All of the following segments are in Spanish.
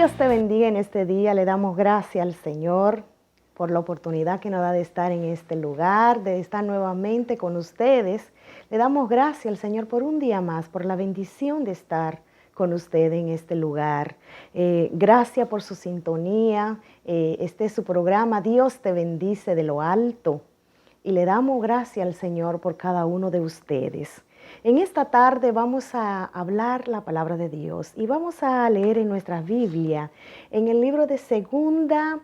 Dios te bendiga en este día. Le damos gracias al Señor por la oportunidad que nos da de estar en este lugar, de estar nuevamente con ustedes. Le damos gracias al Señor por un día más, por la bendición de estar con ustedes en este lugar. Gracias por su sintonía. Este es su programa, Dios te bendice de lo alto. Y le damos gracias al Señor por cada uno de ustedes. En esta tarde vamos a hablar la palabra de Dios y vamos a leer en nuestra Biblia, en el libro de Segunda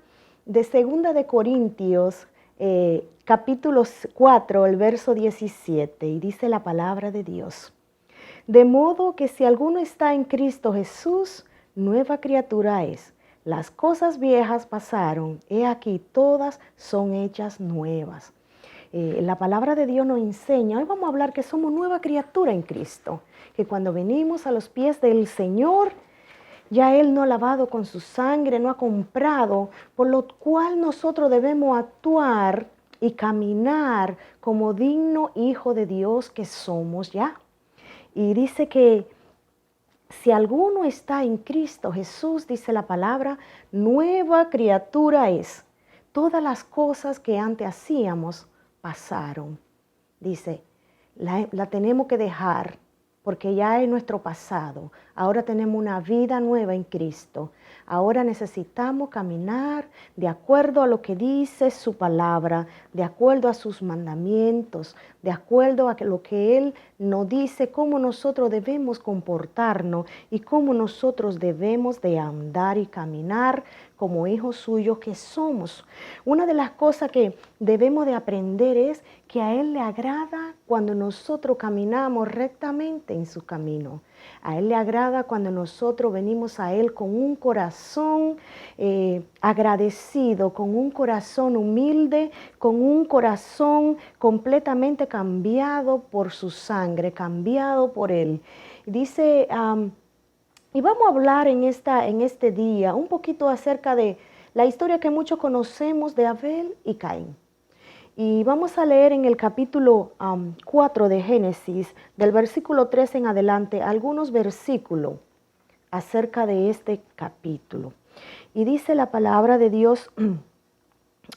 de Corintios, capítulo 4, el verso 17, y dice la palabra de Dios. De modo que si alguno está en Cristo Jesús, nueva criatura es. Las cosas viejas pasaron, he aquí todas son hechas nuevas. La palabra de Dios nos enseña, hoy vamos a hablar que somos nueva criatura en Cristo, que cuando venimos a los pies del Señor, ya Él nos ha lavado con su sangre, nos ha comprado, por lo cual nosotros debemos actuar y caminar como digno hijo de Dios que somos ya. Y dice que si alguno está en Cristo Jesús, dice la palabra, nueva criatura es. Todas las cosas que antes hacíamos pasaron. Dice, la tenemos que dejar porque ya es nuestro pasado. Ahora tenemos una vida nueva en Cristo. Ahora necesitamos caminar de acuerdo a lo que dice su palabra, de acuerdo a sus mandamientos, de acuerdo a lo que Él nos dice, cómo nosotros debemos comportarnos y cómo nosotros debemos de andar y caminar como hijos suyos que somos. Una de las cosas que debemos de aprender es que a Él le agrada cuando nosotros caminamos rectamente en su camino. A Él le agrada cuando nosotros venimos a Él con un corazón agradecido, con un corazón humilde, con un corazón completamente cambiado por su sangre, cambiado por Él. Dice, y vamos a hablar en este día un poquito acerca de la historia que muchos conocemos de Abel y Caín. Y vamos a leer en el capítulo 4 de Génesis, del versículo 3 en adelante, algunos versículos acerca de este capítulo. Y dice la palabra de Dios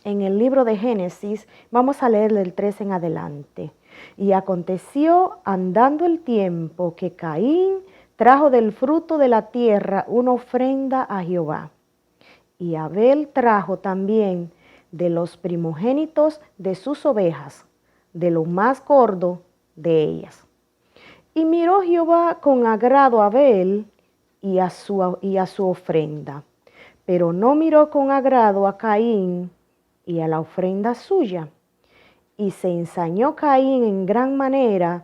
en el libro de Génesis, vamos a leer del 3 en adelante. Y aconteció andando el tiempo que Caín trajo del fruto de la tierra una ofrenda a Jehová. Y Abel trajo también de los primogénitos de sus ovejas, de lo más gordo de ellas. Y miró Jehová con agrado a Abel y a su ofrenda, pero no miró con agrado a Caín y a la ofrenda suya. Y se ensañó Caín en gran manera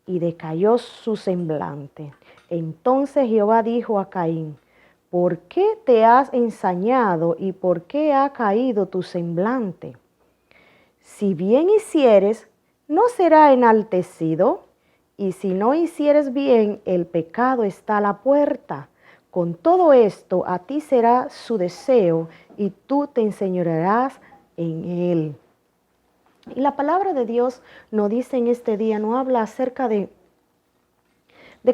y decayó su semblante. Entonces Jehová dijo a Caín: ¿por qué te has ensañado y por qué ha caído tu semblante? Si bien hicieres, ¿no será enaltecido? Y si no hicieres bien, el pecado está a la puerta. Con todo esto, a ti será su deseo y tú te enseñorearás en él. Y la palabra de Dios nos dice en este día, nos habla acerca de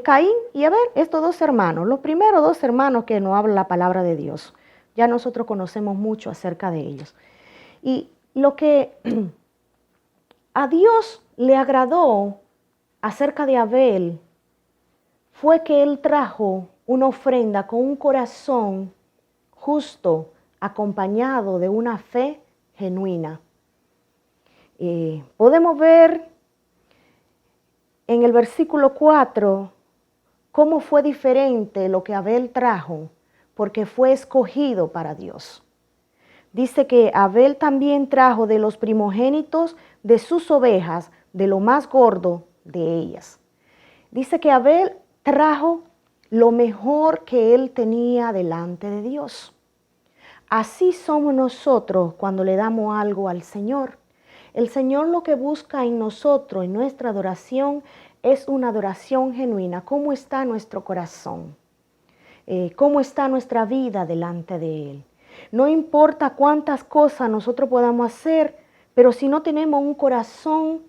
Caín y Abel, estos dos hermanos, los primeros dos hermanos que nos habla la palabra de Dios. Ya nosotros conocemos mucho acerca de ellos. Y lo que a Dios le agradó acerca de Abel fue que él trajo una ofrenda con un corazón justo, acompañado de una fe genuina. Podemos ver en el versículo 4 cómo fue diferente lo que Abel trajo, porque fue escogido para Dios. Dice que Abel también trajo de los primogénitos de sus ovejas, de lo más gordo de ellas. Dice que Abel trajo lo mejor que él tenía delante de Dios. Así somos nosotros cuando le damos algo al Señor. El Señor lo que busca en nosotros, en nuestra adoración, es una adoración genuina. ¿Cómo está nuestro corazón? ¿Cómo está nuestra vida delante de Él? No importa cuántas cosas nosotros podamos hacer, pero si no tenemos un corazón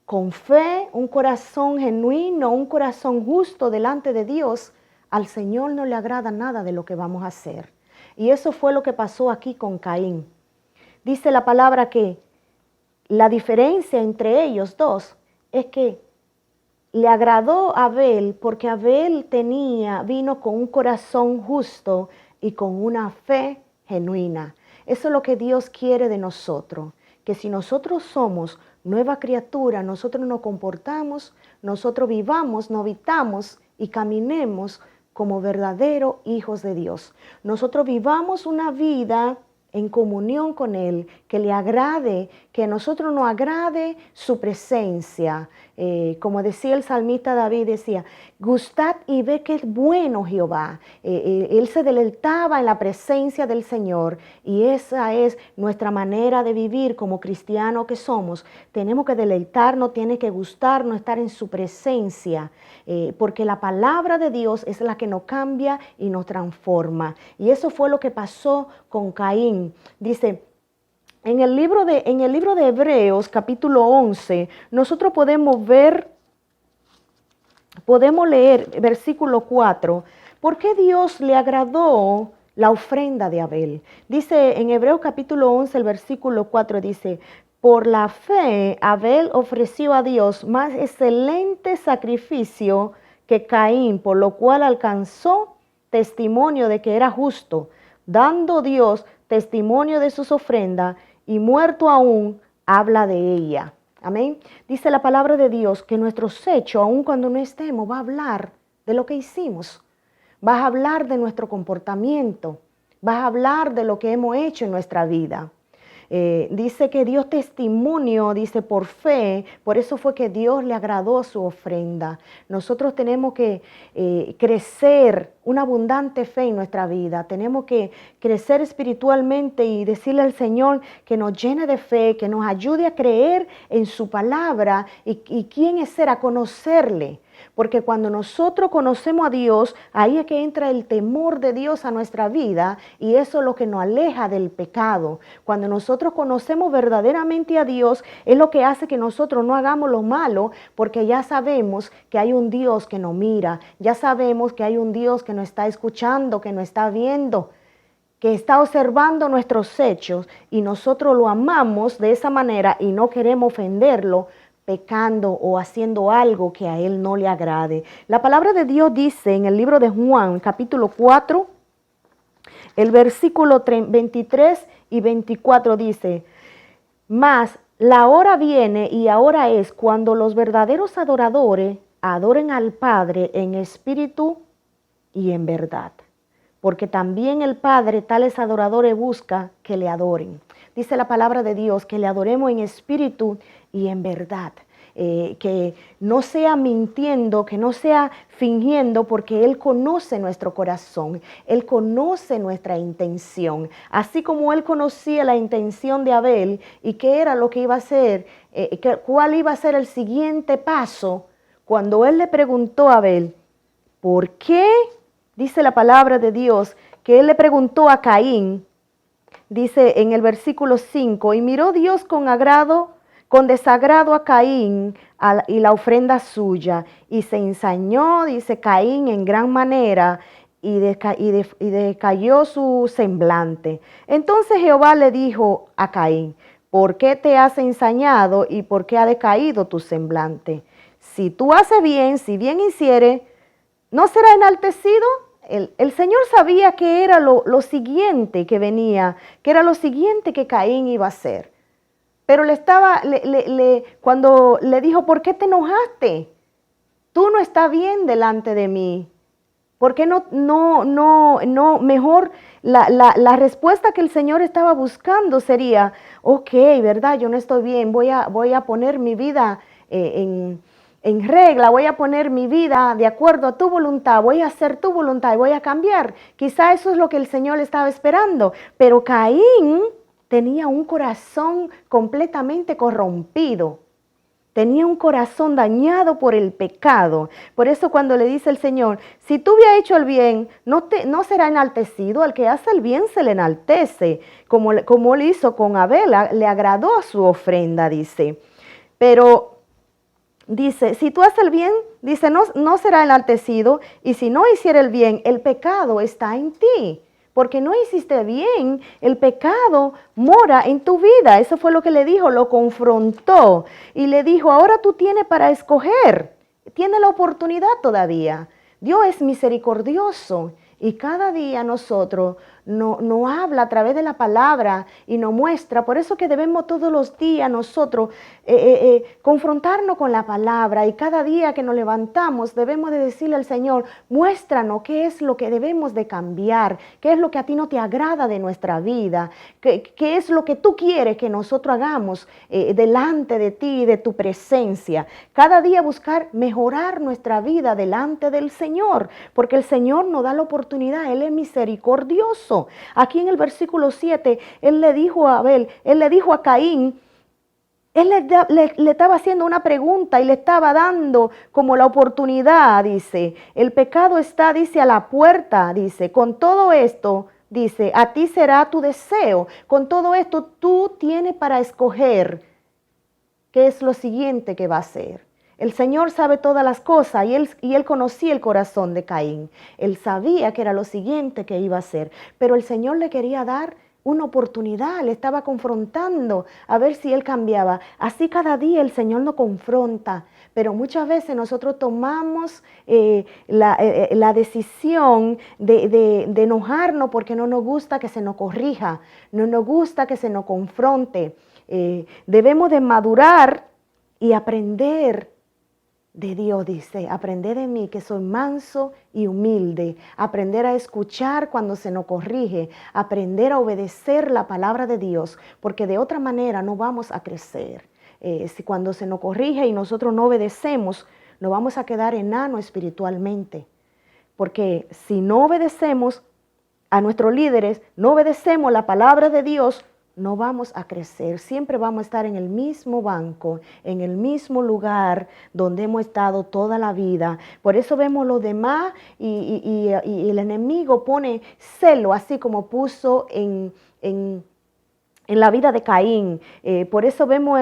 con fe, un corazón genuino, un corazón justo delante de Dios, al Señor no le agrada nada de lo que vamos a hacer. Y eso fue lo que pasó aquí con Caín. Dice la palabra que la diferencia entre ellos dos es que le agradó a Abel porque Abel vino con un corazón justo y con una fe genuina. Eso es lo que Dios quiere de nosotros, que si nosotros somos nueva criatura, nosotros nos comportamos, nosotros vivamos, nos habitamos y caminemos como verdaderos hijos de Dios. Nosotros vivamos una vida en comunión con Él, que le agrade, que a nosotros nos agrade su presencia. Como decía el salmista David, decía, gustad y ve que es bueno Jehová. Él se deleitaba en la presencia del Señor y esa es nuestra manera de vivir como cristianos que somos. Tenemos que deleitarnos, tiene que gustarnos estar en su presencia, porque la palabra de Dios es la que nos cambia y nos transforma. Y eso fue lo que pasó con Caín. Dice, en el libro de Hebreos, capítulo 11, nosotros podemos leer versículo 4, ¿por qué Dios le agradó la ofrenda de Abel? Dice en Hebreos capítulo 11, el versículo 4, dice, por la fe Abel ofreció a Dios más excelente sacrificio que Caín, por lo cual alcanzó testimonio de que era justo, dando Dios testimonio de sus ofrendas, y muerto aún, habla de ella. Amén. Dice la palabra de Dios que nuestros hechos, aun cuando no estemos, va a hablar de lo que hicimos. Va a hablar de nuestro comportamiento. Va a hablar de lo que hemos hecho en nuestra vida. Dice que Dios testimonio, dice por fe, por eso fue que Dios le agradó su ofrenda. Nosotros tenemos que crecer una abundante fe en nuestra vida, tenemos que crecer espiritualmente y decirle al Señor que nos llene de fe, que nos ayude a creer en su palabra y quién es ser, a conocerle. Porque cuando nosotros conocemos a Dios, ahí es que entra el temor de Dios a nuestra vida y eso es lo que nos aleja del pecado. Cuando nosotros conocemos verdaderamente a Dios, es lo que hace que nosotros no hagamos lo malo, porque ya sabemos que hay un Dios que nos mira, ya sabemos que hay un Dios que nos está escuchando, que nos está viendo, que está observando nuestros hechos y nosotros lo amamos de esa manera y no queremos ofenderlo, pecando o haciendo algo que a Él no le agrade. La palabra de Dios dice en el libro de Juan, capítulo 4, el versículo 23 y 24 dice, mas la hora viene y ahora es cuando los verdaderos adoradores adoren al Padre en espíritu y en verdad. Porque también el Padre tales adoradores busca que le adoren. Dice la palabra de Dios que le adoremos en espíritu y en verdad. Que no sea mintiendo, que no sea fingiendo, porque Él conoce nuestro corazón, Él conoce nuestra intención. Así como Él conocía la intención de Abel y qué era lo que iba a hacer, cuál iba a ser el siguiente paso, cuando Él le preguntó a Abel, ¿por qué? Dice la palabra de Dios que Él le preguntó a Caín, dice en el versículo 5, y miró Dios con desagrado a Caín y la ofrenda suya, y se ensañó, dice Caín, en gran manera, y decayó su semblante. Entonces Jehová le dijo a Caín, ¿por qué te has ensañado y por qué ha decaído tu semblante? Si tú haces bien, si bien hicieres, ¿no será enaltecido? El Señor sabía que era lo siguiente que venía, que era lo siguiente que Caín iba a hacer. Pero cuando le dijo, ¿por qué te enojaste? Tú no estás bien delante de mí. ¿Por qué mejor la respuesta que el Señor estaba buscando sería, ok, verdad, yo no estoy bien, voy a poner mi vida en regla, voy a poner mi vida de acuerdo a tu voluntad, voy a hacer tu voluntad y voy a cambiar. Quizá eso es lo que el Señor estaba esperando, pero Caín tenía un corazón completamente corrompido. Tenía un corazón dañado por el pecado. Por eso cuando le dice el Señor, si tú hubieras hecho el bien, no será enaltecido. Al que hace el bien se le enaltece. Como él hizo con Abel, le agradó a su ofrenda, dice. Pero dice, si tú haces el bien, dice, no será enaltecido, y si no hiciera el bien, el pecado está en ti. Porque no hiciste bien, el pecado mora en tu vida. Eso fue lo que le dijo, lo confrontó y le dijo, ahora tú tienes para escoger, tienes la oportunidad todavía. Dios es misericordioso y cada día nosotros nos habla a través de la palabra y nos muestra. Por eso que debemos todos los días nosotros confrontarnos con la palabra, y cada día que nos levantamos debemos de decirle al Señor, muéstranos qué es lo que debemos de cambiar, qué es lo que a ti no te agrada de nuestra vida, qué es lo que tú quieres que nosotros hagamos delante de ti y de tu presencia. Cada día buscar mejorar nuestra vida delante del Señor, porque el Señor nos da la oportunidad, Él es misericordioso. Aquí en el versículo 7, Él le dijo a Abel, Él le dijo a Caín, Él le estaba haciendo una pregunta y le estaba dando como la oportunidad, dice, el pecado está, dice, a la puerta, dice, con todo esto, dice, a ti será tu deseo, con todo esto tú tienes para escoger qué es lo siguiente que va a hacer. El Señor sabe todas las cosas y él conocía el corazón de Caín. Él sabía que era lo siguiente que iba a hacer, pero el Señor le quería dar una oportunidad, le estaba confrontando a ver si él cambiaba. Así cada día el Señor nos confronta, pero muchas veces nosotros tomamos la decisión de enojarnos porque no nos gusta que se nos corrija, no nos gusta que se nos confronte. Debemos de madurar y aprender de Dios, dice, aprender de mí que soy manso y humilde, aprender a escuchar cuando se nos corrige, aprender a obedecer la palabra de Dios, porque de otra manera no vamos a crecer. Si cuando se nos corrige y nosotros no obedecemos, nos vamos a quedar enanos espiritualmente, porque si no obedecemos a nuestros líderes, no obedecemos la palabra de Dios, no vamos a crecer, siempre vamos a estar en el mismo banco, en el mismo lugar donde hemos estado toda la vida. Por eso vemos los demás y el enemigo pone celo, así como puso en la vida de Caín. Por eso vemos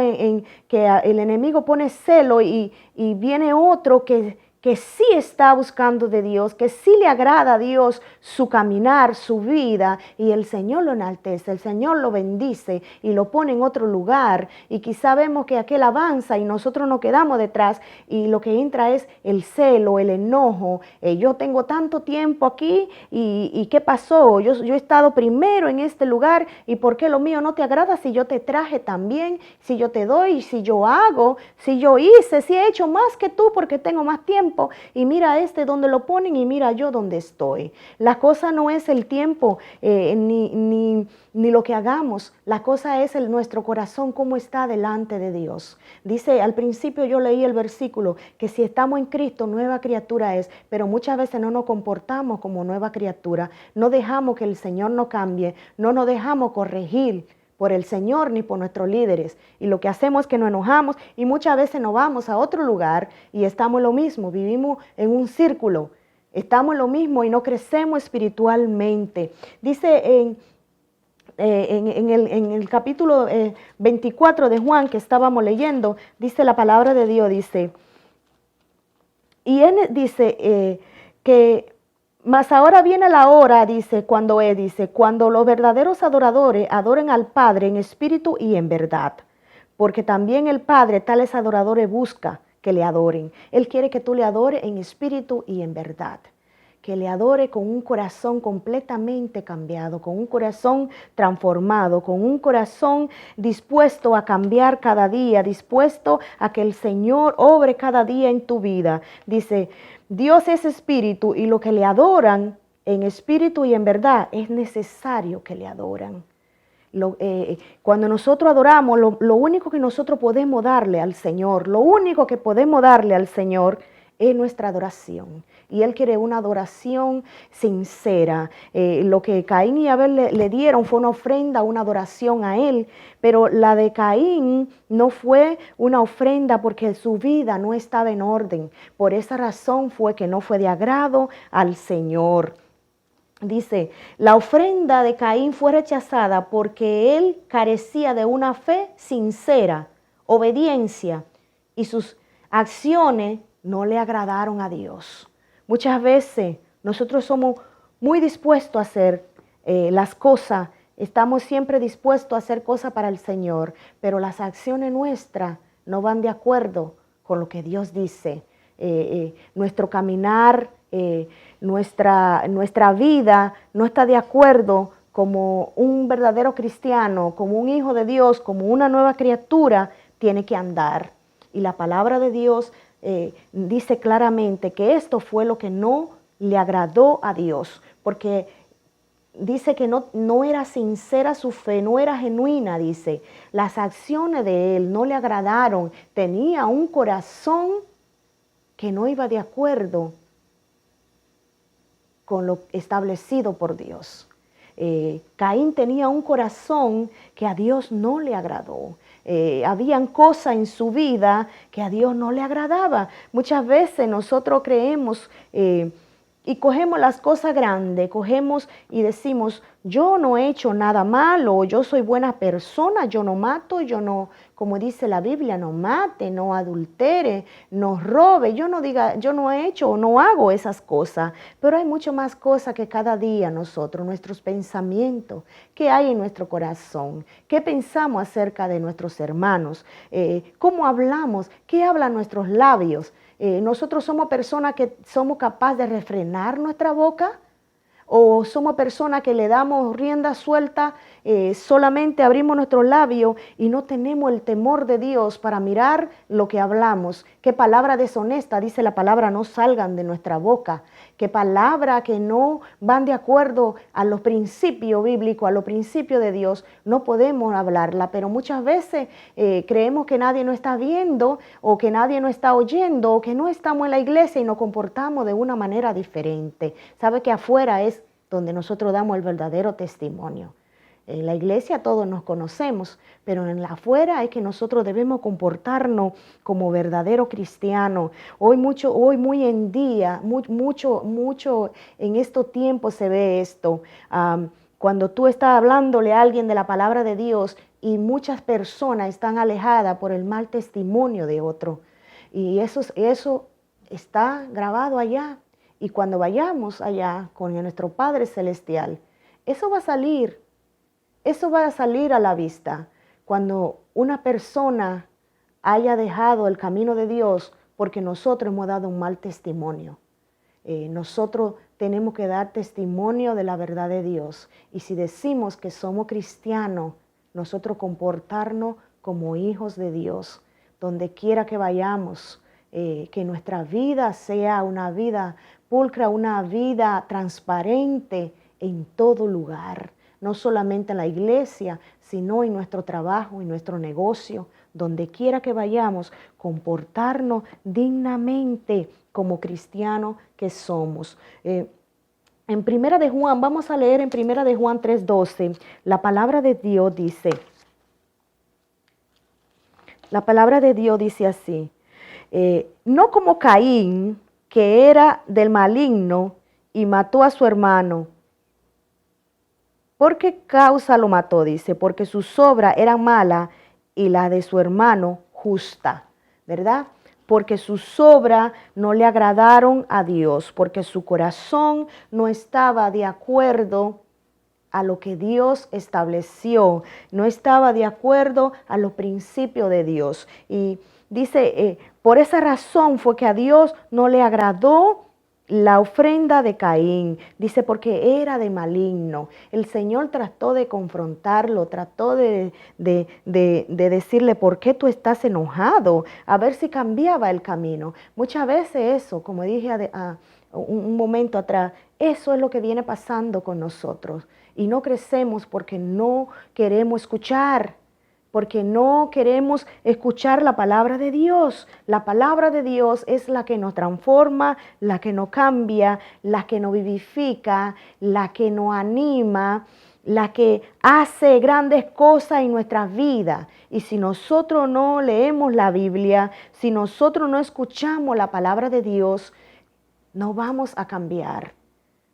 que el enemigo pone celo y viene otro que sí está buscando de Dios, que sí le agrada a Dios su caminar, su vida, y el Señor lo enaltece, el Señor lo bendice y lo pone en otro lugar, y quizá vemos que aquel avanza y nosotros nos quedamos detrás, y lo que entra es el celo, el enojo. Yo tengo tanto tiempo aquí y ¿qué pasó? Yo he estado primero en este lugar, y ¿por qué lo mío no te agrada si yo te traje también, si yo te doy, si yo hago, si yo hice, si he hecho más que tú porque tengo más tiempo? Y mira donde lo ponen y mira yo donde estoy. La cosa no es el tiempo ni lo que hagamos. La cosa es nuestro corazón, cómo está delante de Dios. Dice, al principio yo leí el versículo, que si estamos en Cristo, nueva criatura es, pero muchas veces no nos comportamos como nueva criatura. No dejamos que el Señor nos cambie, no nos dejamos corregir por el Señor ni por nuestros líderes, y lo que hacemos es que nos enojamos y muchas veces nos vamos a otro lugar y estamos en lo mismo, vivimos en un círculo, estamos en lo mismo y no crecemos espiritualmente. Dice en el capítulo 24 de Juan que estábamos leyendo, dice la palabra de Dios, dice, y él dice que mas ahora viene la hora, dice, cuando los verdaderos adoradores adoren al Padre en espíritu y en verdad. Porque también el Padre tales adoradores busca que le adoren. Él quiere que tú le adores en espíritu y en verdad. Que le adore con un corazón completamente cambiado, con un corazón transformado, con un corazón dispuesto a cambiar cada día, dispuesto a que el Señor obre cada día en tu vida. Dice, Dios es espíritu y los que le adoran en espíritu y en verdad es necesario que le adoran. Cuando nosotros adoramos, lo único que nosotros podemos darle al Señor, lo único que podemos darle al Señor es nuestra adoración. Y Él quiere una adoración sincera. Lo que Caín y Abel le dieron fue una ofrenda, una adoración a Él, pero la de Caín no fue una ofrenda porque su vida no estaba en orden. Por esa razón fue que no fue de agrado al Señor. Dice, la ofrenda de Caín fue rechazada porque él carecía de una fe sincera, obediencia, y sus acciones no le agradaron a Dios. Muchas veces nosotros somos muy dispuestos a hacer las cosas, estamos siempre dispuestos a hacer cosas para el Señor, pero las acciones nuestras no van de acuerdo con lo que Dios dice. Nuestro caminar, nuestra vida no está de acuerdo como un verdadero cristiano, como un hijo de Dios, como una nueva criatura tiene que andar. Y la palabra de Dios dice claramente que esto fue lo que no le agradó a Dios, porque dice que no era sincera su fe, no era genuina, dice. Las acciones de él no le agradaron, tenía un corazón que no iba de acuerdo con lo establecido por Dios. Caín tenía un corazón que a Dios no le agradó. Habían cosas en su vida que a Dios no le agradaba. Muchas veces nosotros creemos y cogemos las cosas grandes, cogemos y decimos, yo no he hecho nada malo, yo soy buena persona, yo no mato, yo no, como dice la Biblia, no mate, no adultere, no robe, yo no he hecho o no hago esas cosas, pero hay mucho más cosas que cada día nosotros, nuestros pensamientos, qué hay en nuestro corazón, qué pensamos acerca de nuestros hermanos, cómo hablamos, qué hablan nuestros labios. Nosotros somos personas que somos capaces de refrenar nuestra boca, o somos personas que le damos rienda suelta, solamente abrimos nuestros labios y no tenemos el temor de Dios para mirar lo que hablamos. Qué palabra deshonesta, dice la palabra, no salgan de nuestra boca. Qué palabra que no van de acuerdo a los principios bíblicos, a los principios de Dios, no podemos hablarla. Pero muchas veces creemos que nadie nos está viendo, o que nadie nos está oyendo, o que no estamos en la iglesia y nos comportamos de una manera diferente. Sabe que afuera es donde nosotros damos el verdadero testimonio. En la iglesia todos nos conocemos, pero en la afuera es que nosotros debemos comportarnos como verdadero cristiano. Hoy muy en día, mucho en estos tiempos se ve esto. Cuando tú estás hablándole a alguien de la palabra de Dios y muchas personas están alejadas por el mal testimonio de otro. Y eso está grabado allá. Y cuando vayamos allá con nuestro Padre Celestial, eso va a salir a la vista. Cuando una persona haya dejado el camino de Dios porque nosotros hemos dado un mal testimonio. Nosotros tenemos que dar testimonio de la verdad de Dios. Y si decimos que somos cristianos, nosotros comportarnos como hijos de Dios. Donde quiera que vayamos, que nuestra vida sea una vida pulcra, una vida transparente en todo lugar, no solamente en la iglesia, sino en nuestro trabajo, en nuestro negocio, donde quiera que vayamos, comportarnos dignamente como cristianos que somos. En Primera de Juan, vamos a leer en Primera de Juan 3:12, la palabra de Dios dice así, no como Caín, que era del maligno y mató a su hermano. ¿Por qué causa lo mató? Dice, porque sus obras eran malas y la de su hermano justa, ¿verdad? Porque sus obras no le agradaron a Dios, porque su corazón no estaba de acuerdo a lo que Dios estableció, no estaba de acuerdo a los principios de Dios. Y dice, por esa razón fue que a Dios no le agradó la ofrenda de Caín. Dice, porque era de maligno. El Señor trató de confrontarlo, trató de decirle, ¿por qué tú estás enojado? A ver si cambiaba el camino. Muchas veces eso, como dije un momento atrás, eso es lo que viene pasando con nosotros. Y no crecemos porque no queremos escuchar. Porque no queremos escuchar la palabra de Dios. La palabra de Dios es la que nos transforma, la que nos cambia, la que nos vivifica, la que nos anima, la que hace grandes cosas en nuestras vidas. Y si nosotros no leemos la Biblia, si nosotros no escuchamos la palabra de Dios, no vamos a cambiar.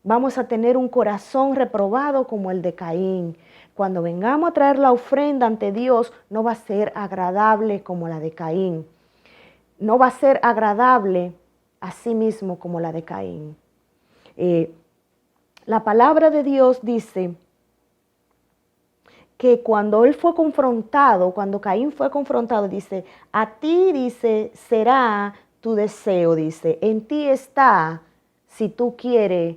Vamos a tener un corazón reprobado como el de Caín. Cuando vengamos a traer la ofrenda ante Dios, no va a ser agradable como la de Caín. no va a ser agradable a sí mismo como la de Caín. La palabra de Dios dice que cuando él fue confrontado, cuando Caín fue confrontado, dice, a ti, dice, será tu deseo, dice, en ti está si tú quieres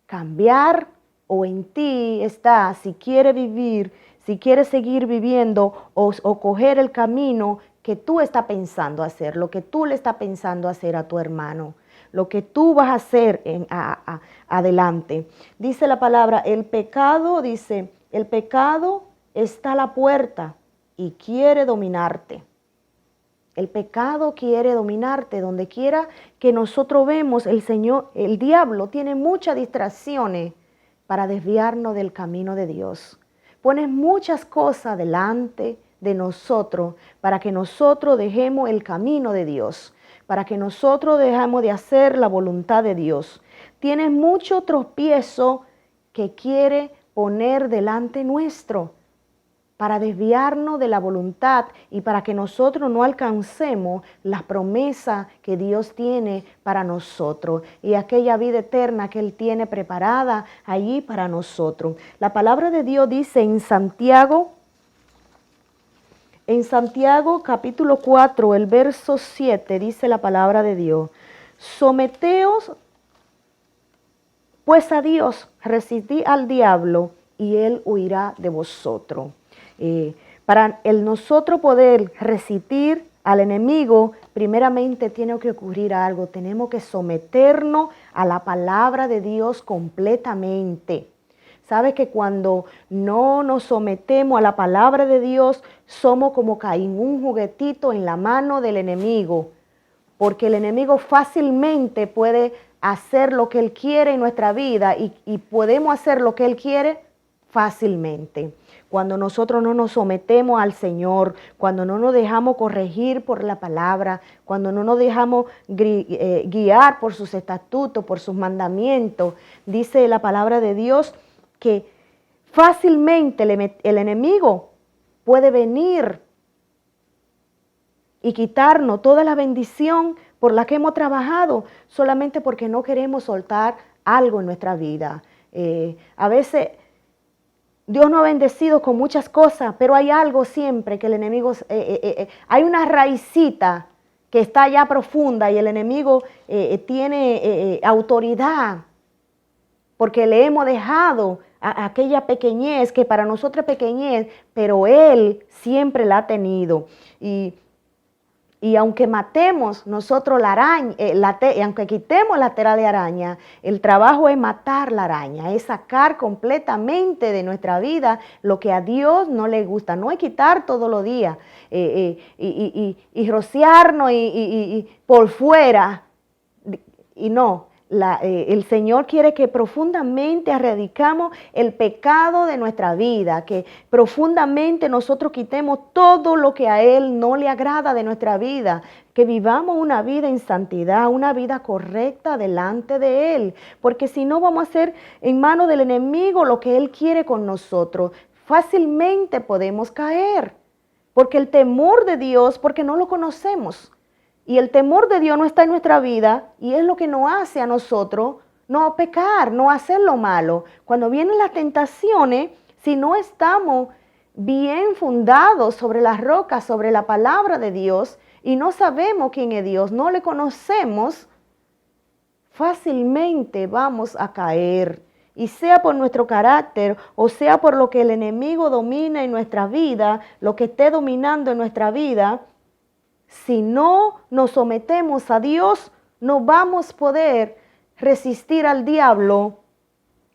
cambiar o en ti está si quieres vivir, si quieres seguir viviendo o coger el camino que tú estás pensando hacer, lo que tú le estás pensando hacer a tu hermano, lo que tú vas a hacer adelante. Dice la palabra, el pecado, dice, el pecado está a la puerta y quiere dominarte. El pecado quiere dominarte. Donde quiera que nosotros vemos, el diablo tiene muchas distracciones para desviarnos del camino de Dios. Pone muchas cosas delante de nosotros para que nosotros dejemos el camino de Dios, para que nosotros dejemos de hacer la voluntad de Dios. Tiene mucho tropiezo que quiere poner delante nuestro, para desviarnos de la voluntad y para que nosotros no alcancemos las promesas que Dios tiene para nosotros y aquella vida eterna que Él tiene preparada allí para nosotros. La palabra de Dios dice en Santiago capítulo 4, el verso 7, dice la palabra de Dios, someteos pues a Dios, resistid al diablo y Él huirá de vosotros. Para nosotros poder resistir al enemigo, primeramente tiene que ocurrir algo. Tenemos que someternos a la palabra de Dios completamente. ¿Sabe que cuando no nos sometemos a la palabra de Dios, somos como Caín, un juguetito en la mano del enemigo? Porque el enemigo fácilmente puede hacer lo que él quiere en nuestra vida y podemos hacer lo que él quiere fácilmente. Cuando nosotros no nos sometemos al Señor, cuando no nos dejamos corregir por la palabra, cuando no nos dejamos guiar por sus estatutos, por sus mandamientos, dice la palabra de Dios que fácilmente el enemigo puede venir y quitarnos toda la bendición por la que hemos trabajado, solamente porque no queremos soltar algo en nuestra vida. A veces Dios nos ha bendecido con muchas cosas, pero hay algo siempre que el enemigo, hay una raicita que está allá profunda y el enemigo tiene autoridad porque le hemos dejado a aquella pequeñez que para nosotros es pequeñez, pero Él siempre la ha tenido. Y aunque matemos nosotros la araña, aunque quitemos la tela de araña, el trabajo es matar la araña, es sacar completamente de nuestra vida lo que a Dios no le gusta. No es quitar todos los días y rociarnos y por fuera, y no. El Señor quiere que profundamente erradicamos el pecado de nuestra vida, que profundamente nosotros quitemos todo lo que a Él no le agrada de nuestra vida, que vivamos una vida en santidad, una vida correcta delante de Él, porque si no vamos a hacer en manos del enemigo lo que Él quiere con nosotros, fácilmente podemos caer, porque el temor de Dios, porque no lo conocemos. Y el temor de Dios no está en nuestra vida y es lo que nos hace a nosotros no pecar, no hacer lo malo. Cuando vienen las tentaciones, si no estamos bien fundados sobre las rocas, sobre la palabra de Dios y no sabemos quién es Dios, no le conocemos, fácilmente vamos a caer. Y sea por nuestro carácter o sea por lo que el enemigo domina en nuestra vida, lo que esté dominando en nuestra vida, si no nos sometemos a Dios, no vamos a poder resistir al diablo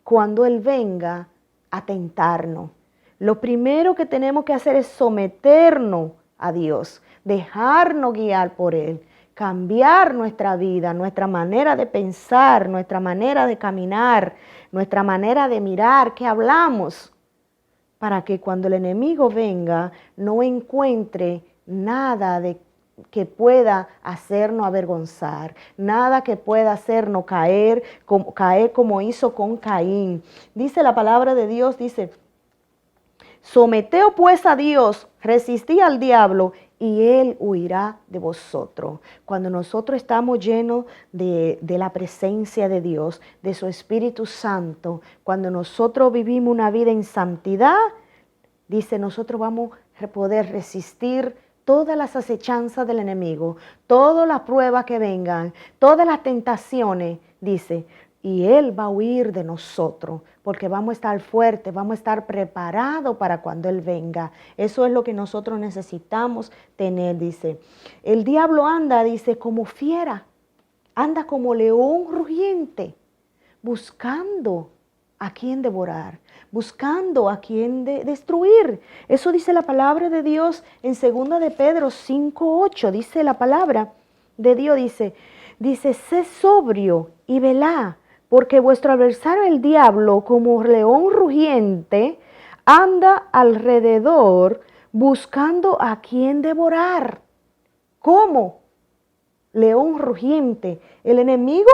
cuando Él venga a tentarnos. Lo primero que tenemos que hacer es someternos a Dios, dejarnos guiar por Él, cambiar nuestra vida, nuestra manera de pensar, nuestra manera de caminar, nuestra manera de mirar, que hablamos, para que cuando el enemigo venga no encuentre nada que pueda hacernos avergonzar, nada que pueda hacernos caer como hizo con Caín. Dice la palabra de Dios, dice, someteos pues a Dios, resistid al diablo y Él huirá de vosotros. Cuando nosotros estamos llenos de la presencia de Dios, de su Espíritu Santo, cuando nosotros vivimos una vida en santidad, dice, nosotros vamos a poder resistir todas las acechanzas del enemigo, todas las pruebas que vengan, todas las tentaciones, dice, y Él va a huir de nosotros, porque vamos a estar fuertes, vamos a estar preparados para cuando Él venga. Eso es lo que nosotros necesitamos tener, dice. El diablo anda, dice, como fiera, anda como león rugiente, buscando a quien devorar, buscando a quien destruir. Eso dice la palabra de Dios en 2 de Pedro 5:8, dice la palabra de Dios, dice, sé sobrio y velá, porque vuestro adversario el diablo, como león rugiente, anda alrededor buscando a quien devorar. ¿Cómo? León rugiente. El enemigo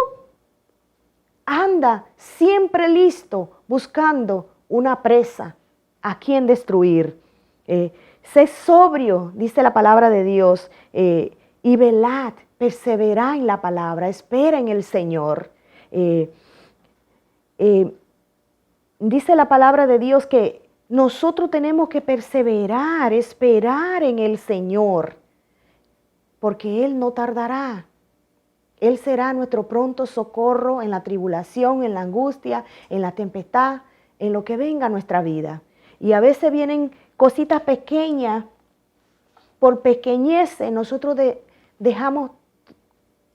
anda siempre listo buscando una presa a quien destruir. Sé sobrio, dice la palabra de Dios, y velad, perseverad en la palabra, espera en el Señor. Dice la palabra de Dios que nosotros tenemos que perseverar, esperar en el Señor, porque Él no tardará. Él será nuestro pronto socorro en la tribulación, en la angustia, en la tempestad, en lo que venga a nuestra vida. Y a veces vienen cositas pequeñas, por pequeñeces nosotros dejamos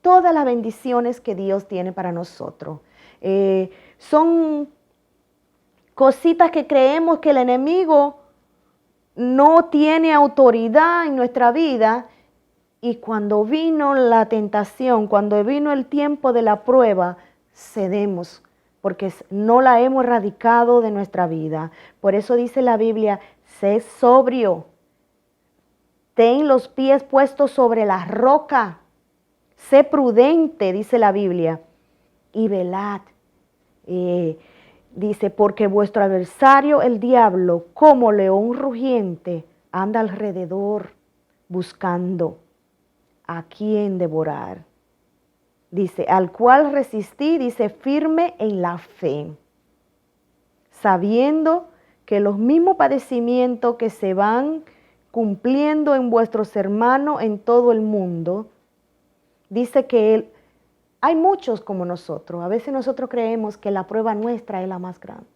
todas las bendiciones que Dios tiene para nosotros. Son cositas que creemos que el enemigo no tiene autoridad en nuestra vida. Y cuando vino la tentación, cuando vino el tiempo de la prueba, cedemos, porque no la hemos erradicado de nuestra vida. Por eso dice la Biblia, sé sobrio, ten los pies puestos sobre la roca, sé prudente, dice la Biblia, y velad. Dice, porque vuestro adversario, el diablo, como león rugiente, anda alrededor buscando a quien devorar. Dice, al cual resistí, dice, firme en la fe, sabiendo que los mismos padecimientos que se van cumpliendo en vuestros hermanos en todo el mundo, dice que hay muchos como nosotros. A veces nosotros creemos que la prueba nuestra es la más grande.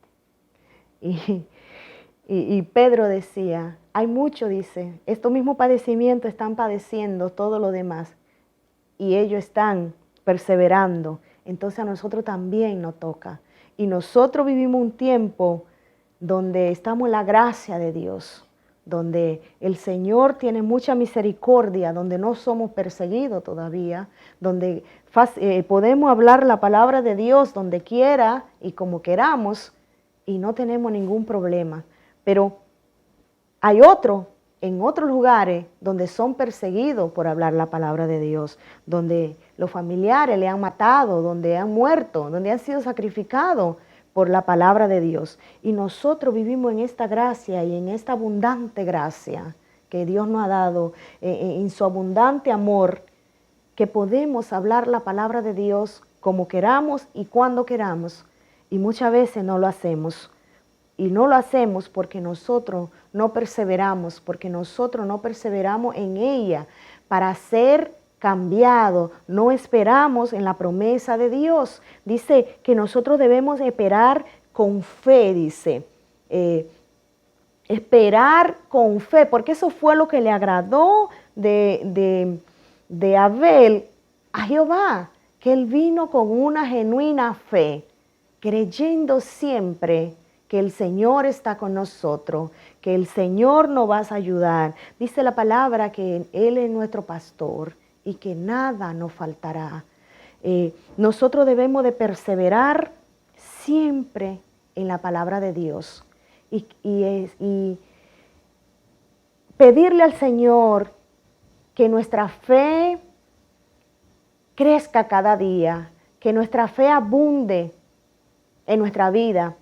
Y Pedro decía, hay muchos, dice, estos mismos padecimientos están padeciendo todo lo demás y ellos están perseverando. Entonces a nosotros también nos toca. Y nosotros vivimos un tiempo donde estamos en la gracia de Dios, donde el Señor tiene mucha misericordia, donde no somos perseguidos todavía, donde podemos hablar la palabra de Dios donde quiera y como queramos y no tenemos ningún problema. Pero hay en otros lugares donde son perseguidos por hablar la palabra de Dios, donde los familiares le han matado, donde han muerto, donde han sido sacrificados por la palabra de Dios. Y nosotros vivimos en esta gracia y en esta abundante gracia que Dios nos ha dado, en su abundante amor, que podemos hablar la palabra de Dios como queramos y cuando queramos. Y muchas veces no lo hacemos. Y no lo hacemos porque nosotros no perseveramos, en ella para ser cambiado. No esperamos en la promesa de Dios. Dice que nosotros debemos esperar con fe, dice. Esperar con fe, porque eso fue lo que le agradó de Abel a Jehová, que él vino con una genuina fe, creyendo siempre que el Señor está con nosotros, que el Señor nos va a ayudar. Dice la palabra que Él es nuestro pastor y que nada nos faltará. Nosotros debemos de perseverar siempre en la palabra de Dios y pedirle al Señor que nuestra fe crezca cada día, que nuestra fe abunde en nuestra vida,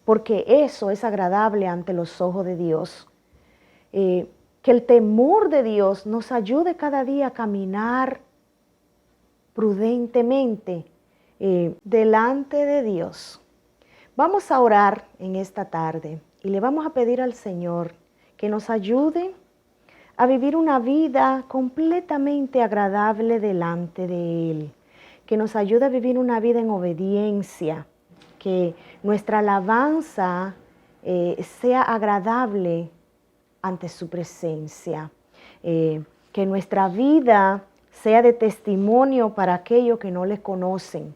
porque eso es agradable ante los ojos de Dios. Que el temor de Dios nos ayude cada día a caminar prudentemente delante de Dios. Vamos a orar en esta tarde y le vamos a pedir al Señor que nos ayude a vivir una vida completamente agradable delante de Él, que nos ayude a vivir una vida en obediencia, que nuestra alabanza sea agradable ante su presencia, que nuestra vida sea de testimonio para aquellos que no le conocen.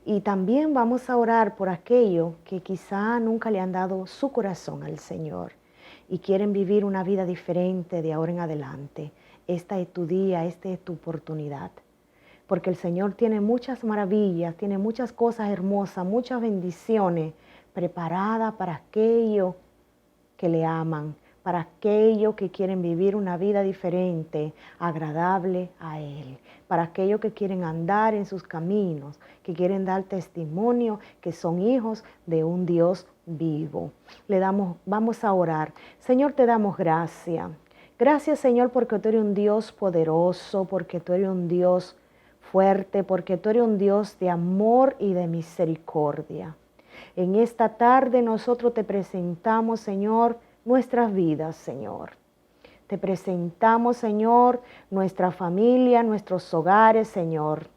Y también vamos a orar por aquellos que quizá nunca le han dado su corazón al Señor y quieren vivir una vida diferente de ahora en adelante. Este es tu día, esta es tu oportunidad. Porque el Señor tiene muchas maravillas, tiene muchas cosas hermosas, muchas bendiciones preparadas para aquellos que le aman, para aquellos que quieren vivir una vida diferente, agradable a Él, para aquellos que quieren andar en sus caminos, que quieren dar testimonio que son hijos de un Dios vivo. Vamos a orar. Señor, te damos gracias. Gracias, Señor, porque tú eres un Dios poderoso, porque tú eres un Dios fuerte, porque tú eres un Dios de amor y de misericordia. En esta tarde nosotros te presentamos, Señor, nuestras vidas, Señor. Te presentamos, Señor, nuestra familia, nuestros hogares, Señor.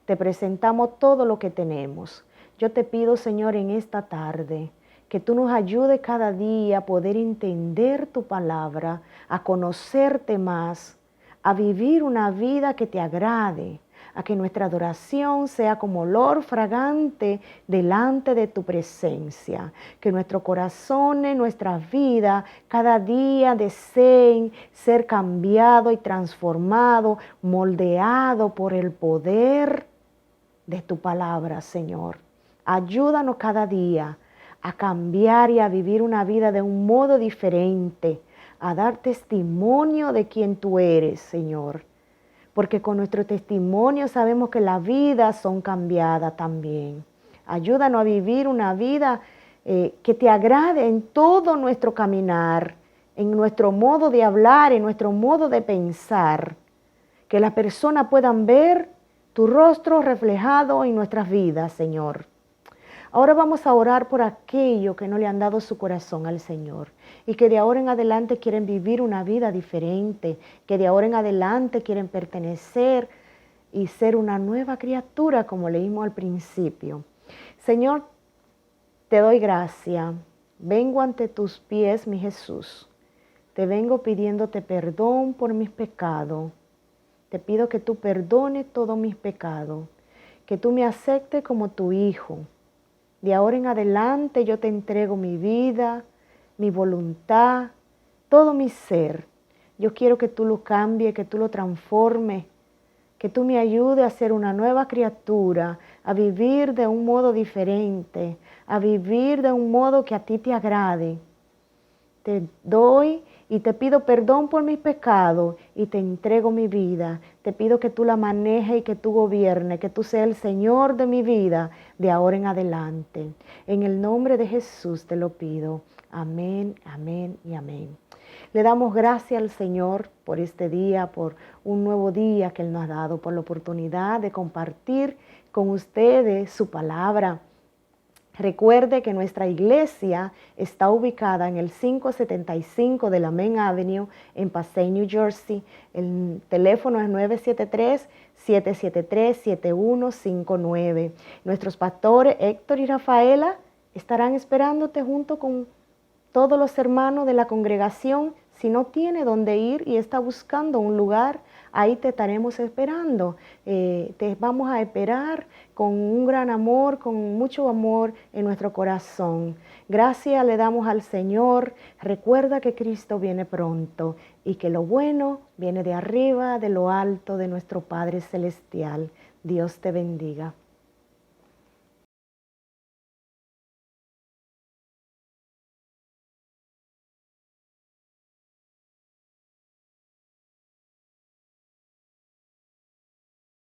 Te presentamos todo lo que tenemos. Yo te pido, Señor, en esta tarde, que tú nos ayudes cada día a poder entender tu palabra, a conocerte más, a vivir una vida que te agrade, a que nuestra adoración sea como olor fragante delante de tu presencia. Que nuestros corazones, nuestras vidas, cada día deseen ser cambiado y transformado, moldeado por el poder de tu palabra, Señor. Ayúdanos cada día a cambiar y a vivir una vida de un modo diferente, a dar testimonio de quién tú eres, Señor. Porque con nuestro testimonio sabemos que las vidas son cambiadas también. Ayúdanos a vivir una vida que te agrade en todo nuestro caminar, en nuestro modo de hablar, en nuestro modo de pensar. Que las personas puedan ver tu rostro reflejado en nuestras vidas, Señor. Ahora vamos a orar por aquellos que no le han dado su corazón al Señor y que de ahora en adelante quieren vivir una vida diferente, que de ahora en adelante quieren pertenecer y ser una nueva criatura, como leímos al principio. Señor, te doy gracias. Vengo ante tus pies, mi Jesús. Te vengo pidiéndote perdón por mis pecados. Te pido que tú perdones todos mis pecados, que tú me aceptes como tu hijo. De ahora en adelante yo te entrego mi vida, mi voluntad, todo mi ser. Yo quiero que tú lo cambies, que tú lo transformes, que tú me ayudes a ser una nueva criatura, a vivir de un modo diferente, a vivir de un modo que a ti te agrade. Te doy y te pido perdón por mis pecados y te entrego mi vida. Te pido que tú la manejes y que tú gobiernes, que tú seas el Señor de mi vida de ahora en adelante. En el nombre de Jesús te lo pido. Amén, amén y amén. Le damos gracias al Señor por este día, por un nuevo día que Él nos ha dado, por la oportunidad de compartir con ustedes su palabra. Recuerde que nuestra iglesia está ubicada en el 575 de la Main Avenue en Passaic, New Jersey. El teléfono es 973-773-7159. Nuestros pastores Héctor y Rafaela estarán esperándote junto con todos los hermanos de la congregación. Si no tiene dónde ir y está buscando un lugar, ahí te estaremos esperando. Te vamos a esperar con un gran amor, con mucho amor en nuestro corazón. Gracias le damos al Señor. Recuerda que Cristo viene pronto y que lo bueno viene de arriba, de lo alto, de nuestro Padre Celestial. Dios te bendiga.